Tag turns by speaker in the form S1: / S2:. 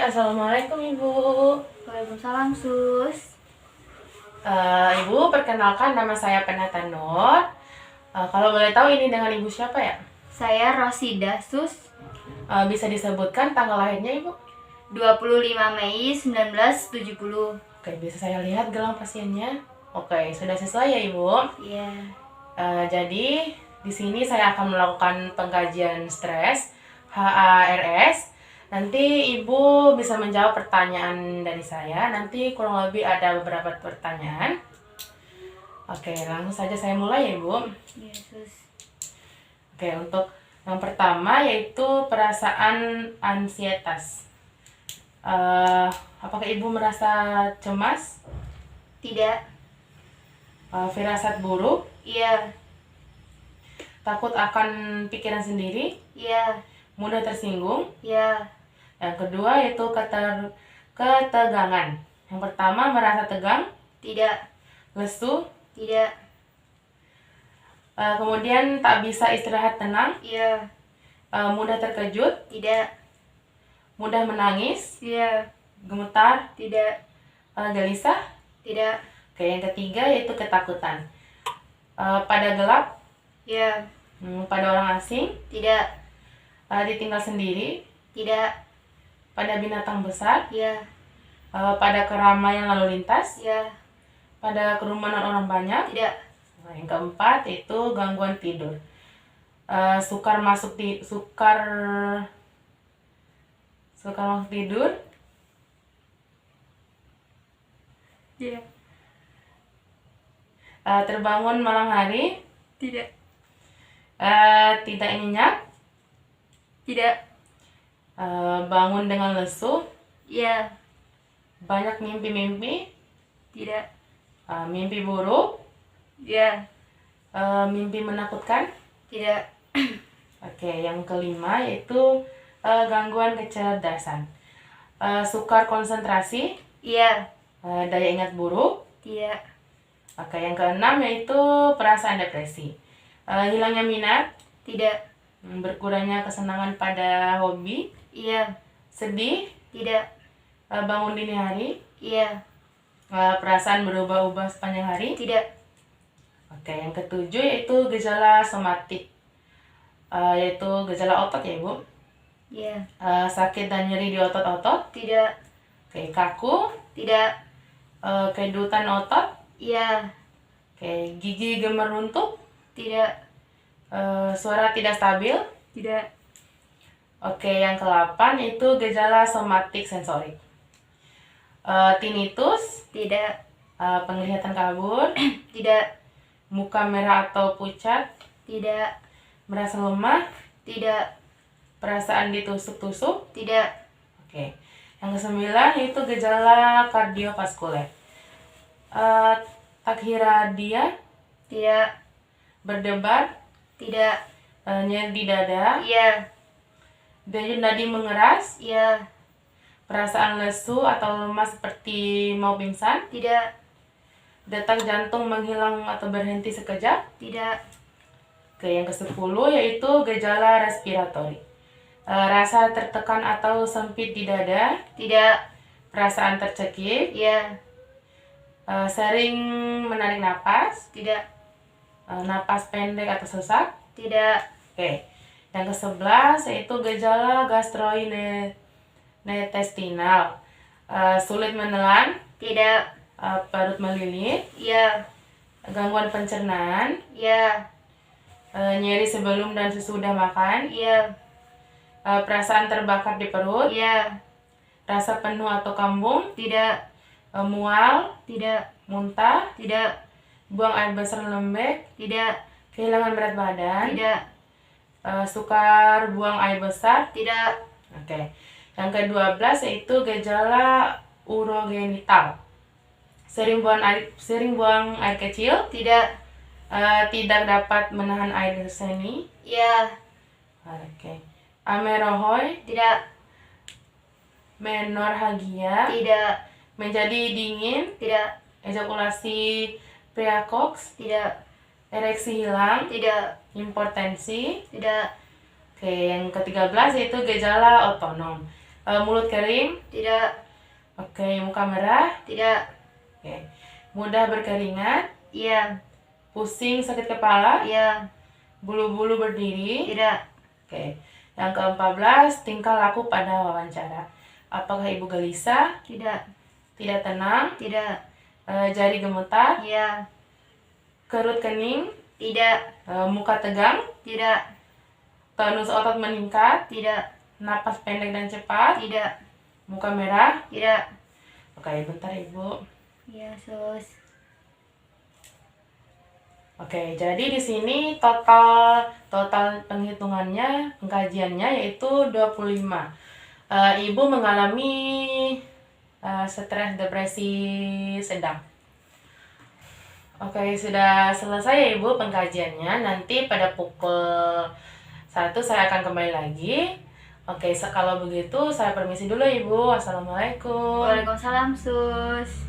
S1: Assalamualaikum Ibu.
S2: Waalaikumsalam, Sus.
S1: Ibu, perkenalkan nama saya Penata Nur. Kalau boleh tahu ini dengan Ibu siapa ya?
S2: Saya Rosida, Sus.
S1: Bisa disebutkan tanggal lahirnya Ibu?
S2: 25 Mei 1970.
S1: Oke, bisa saya lihat gelang pasiennya? Oke, sudah sesuai ya Ibu?
S2: Iya.
S1: Jadi di sini saya akan melakukan pengkajian stres HARS. Nanti Ibu bisa menjawab pertanyaan dari saya. Nanti kurang lebih ada beberapa pertanyaan. Oke, langsung saja saya mulai ya Ibu.
S2: Iya, Sus.
S1: Oke, untuk yang pertama yaitu perasaan ansietas. Apakah Ibu merasa cemas,
S2: Tidak.
S1: firasat buruk,
S2: Iya.
S1: takut akan pikiran sendiri,
S2: Iya.
S1: mudah tersinggung?
S2: Iya.
S1: Yang kedua yaitu ketegangan. Yang pertama merasa tegang,
S2: Tidak.
S1: lesu,
S2: Tidak.
S1: kemudian tak bisa istirahat tenang,
S2: Iya.
S1: mudah terkejut,
S2: Tidak.
S1: mudah menangis,
S2: Iya.
S1: gemetar,
S2: Tidak.
S1: gelisah.
S2: Tidak.
S1: Oke, yang ketiga yaitu ketakutan. Pada gelap,
S2: Iya.
S1: pada orang asing,
S2: Tidak.
S1: ditinggal sendiri,
S2: Tidak.
S1: pada binatang besar,
S2: Iya.
S1: pada keramaian lalu lintas,
S2: Iya.
S1: pada kerumunan orang banyak.
S2: Tidak.
S1: Nah, yang keempat itu gangguan tidur. Sukar masuk tidur,
S2: Iya.
S1: terbangun malam hari,
S2: Tidak.
S1: tidak nyenyak,
S2: Tidak.
S1: bangun dengan lesu,
S2: Iya.
S1: banyak mimpi-mimpi,
S2: Tidak.
S1: mimpi buruk,
S2: Iya.
S1: mimpi menakutkan.
S2: Tidak.
S1: Oke, yang kelima yaitu gangguan kecerdasan. Sukar konsentrasi,
S2: Iya.
S1: daya ingat buruk.
S2: Tidak.
S1: Oke, yang keenam yaitu perasaan depresi. Hilangnya minat,
S2: Tidak.
S1: berkurangnya kesenangan pada hobi,
S2: Iya.
S1: sedih,
S2: Tidak.
S1: bangun dini hari,
S2: Iya.
S1: perasaan berubah-ubah sepanjang hari.
S2: Tidak.
S1: Oke, yang ketujuh yaitu gejala somatik, yaitu gejala otot ya Ibu.
S2: Iya.
S1: Sakit dan nyeri di otot-otot.
S2: Tidak.
S1: Oke, kaku,
S2: Tidak.
S1: kedutan otot,
S2: Iya.
S1: oke, gigi gemeruntuk,
S2: Tidak.
S1: suara tidak stabil.
S2: Tidak.
S1: Oke, yang ke-8 itu gejala somatik sensorik. Tinnitus,
S2: Tidak.
S1: penglihatan kabur,
S2: Tidak.
S1: muka merah atau pucat,
S2: Tidak.
S1: merasa lemah,
S2: Tidak.
S1: perasaan ditusuk-tusuk.
S2: Tidak.
S1: Oke. Yang ke-9 itu gejala kardiovaskuler. Takhiradia,
S2: Tidak.
S1: berdebar,
S2: Tidak.
S1: nyeri di dada,
S2: Iya.
S1: denyut nadi mengeras,
S2: Iya.
S1: perasaan lesu atau lemas seperti mau pingsan,
S2: Tidak.
S1: detak jantung menghilang atau berhenti sekejap.
S2: Tidak.
S1: Oke, yang ke-10 yaitu gejala respiratori. Rasa tertekan atau sempit di dada,
S2: Tidak.
S1: perasaan tercekik,
S2: Iya.
S1: sering menarik napas,
S2: Tidak.
S1: napas pendek atau sesak.
S2: Tidak.
S1: Oke, yang ke-11 yaitu gejala gastrointestinal, sulit menelan,
S2: Tidak.
S1: perut melilit,
S2: Iya.
S1: gangguan pencernaan,
S2: Iya.
S1: nyeri sebelum dan sesudah makan,
S2: Iya.
S1: perasaan terbakar di perut,
S2: Iya.
S1: rasa penuh atau kambung,
S2: Tidak.
S1: mual,
S2: Tidak.
S1: muntah,
S2: Tidak.
S1: buang air besar lembek,
S2: Tidak.
S1: kehilangan berat badan,
S2: Tidak.
S1: sukar buang air besar.
S2: Tidak.
S1: Oke. Yang ke-12 yaitu gejala urogenital. Sering buang air kecil,
S2: Tidak.
S1: tidak dapat menahan air seni.
S2: Iya.
S1: Oke. Amenorrhoe,
S2: Tidak.
S1: menorrhagia,
S2: Tidak.
S1: menjadi dingin,
S2: Tidak.
S1: ejakulasi precox,
S2: Tidak.
S1: ereksi hilang,
S2: Tidak.
S1: impotensi.
S2: Tidak.
S1: Oke, yang ke-13 yaitu gejala otonom. Mulut kering.
S2: Tidak.
S1: Oke, muka merah.
S2: Tidak.
S1: Oke. Mudah berkeringat.
S2: Iya.
S1: Pusing sakit kepala.
S2: Iya.
S1: Bulu-bulu berdiri.
S2: Tidak.
S1: Oke. Yang ke-14, tingkah laku pada wawancara. Apakah ibu gelisah?
S2: Tidak.
S1: Tidak tenang?
S2: Tidak.
S1: Jari gemetar?
S2: Iya.
S1: Kerut kening?
S2: Tidak.
S1: Muka tegang?
S2: Tidak.
S1: Tonus otot meningkat?
S2: Tidak.
S1: Napas pendek dan cepat?
S2: Tidak.
S1: Muka merah?
S2: Tidak.
S1: Oke, bentar ibu.
S2: Iya, sus.
S1: Oke, jadi di sini total penghitungannya, pengkajiannya yaitu 25. Ibu mengalami stres depresi sedang. Oke, sudah selesai ya ibu pengkajiannya. Nanti pada pukul 1 saya akan kembali lagi. Oke, kalau begitu saya permisi dulu ibu. Assalamualaikum.
S2: Waalaikumsalam, sus.